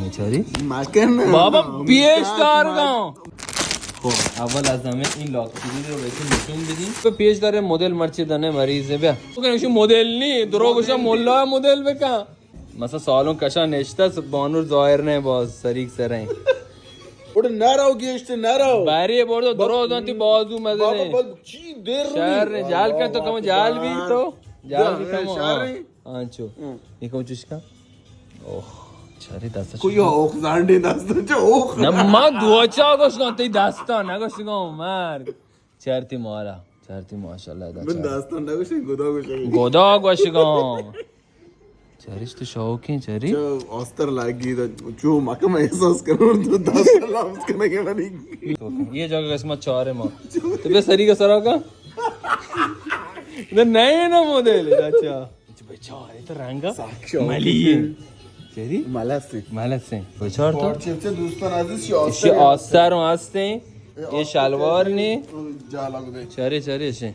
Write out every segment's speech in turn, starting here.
چاری مکن بابا پیش دارگم. خب اول از همه این لاکچری رو بهتون نشون بدیم. به پیش داره مدل مرچی دانه مریضه بیا بکنشون مدل نی دروغشا ملا مدل بکن مثلا سالون کشا نشته بانور ظاهر نه باز سریک سرین بوده نرو گشته نرو بری برده درو دانتی بازو مزنه بابا چی دیر رو شهر جال کن تو کم جال بی تو جال بی کم شهر آنچو نیکم چوش کن اوه چاری دستا کوی اوخ زنده دستان چه اوخ نه ما دوچا گوش کن تی دستان نگوش کن مرد چرتی مالا چرتی ماشاءالله دا من دستان نگوشن گدا گوشن گدا گوش کن چریش تو شوکین چری چه آستر لگی دا چو مکم احساس کنم تو دستان لامس کنه که منی ये जगह किस्मत 4 है मां तो बे सरी का सरा का इधर नए ना मॉडल अच्छा बच्चा ये तो रंगा मली चेरी मलस से बच्चा तो چه دوستان عزیز işi astar هستن ये शलवार ने جالا گده چری چری شه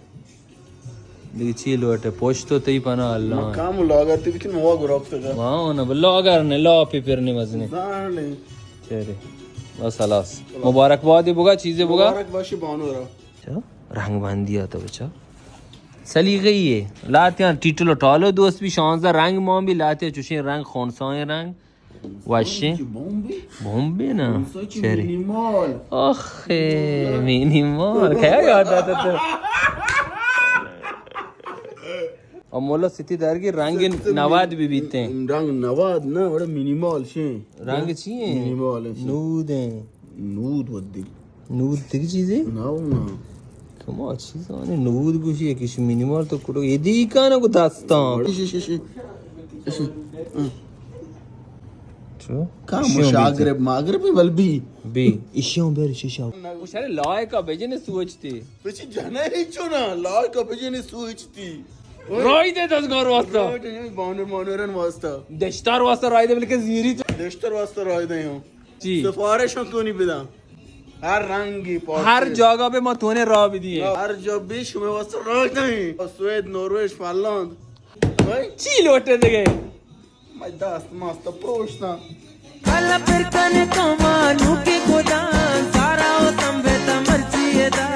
دیگه چی لوټه پوشتو تی پنا الله کام لاگر تی بیچن موا گرافته کا واو نه بلا اگر نه لا پیپرنی مزنی زانه چری بس خلاص مبارکبادی بوگا چیزی بوگا مبارک باشی بانو را چا رنگ بندی आता बच्चा सलीगे ये लाते हैं टीटलो टालो दोस्त भी शानदार रंग मॉम भी लाते हैं चुशी रंग खोनसाए रंग वाशे बॉम्बे ना चेरी مینیمال ओखे मिनिमल क्या याद आता तो और मोला सिटी दर की रंग नवाद भी बीते हैं رنگ نواد نه وڑا مینیمال شه रंग चाहिए مینیمال नूद है نود ودی नूद की चीजें نه कमा चीज आने नूद कुछ है किसी मिनिमल तो करो ये दी का ना को दास्तान شو کام مشاغرب مغربی بلبی بی اشیاء بر شیشا وشاره لایکا بجنه سوچتی بچی جنه هیچو نه لایکا بجنی سوچتی رایده دزگار واسطا بانر مانورن واسطا دشتار واسطا رایده بلکه زیری دشتر واسطا رایده ہوں چی سفارش هم تو نہیں بدم هر رنگی پاس هر جگہ पे मैं तूने रहा भी दिए هر جا بیش میں واسطا رایده ہیں سوید نروژ فنلاند چی لوٹے دیگه مای دست ماستا پروشتا کالا پر کن کمانو کی خدا سارا و تنبے تمرچی دا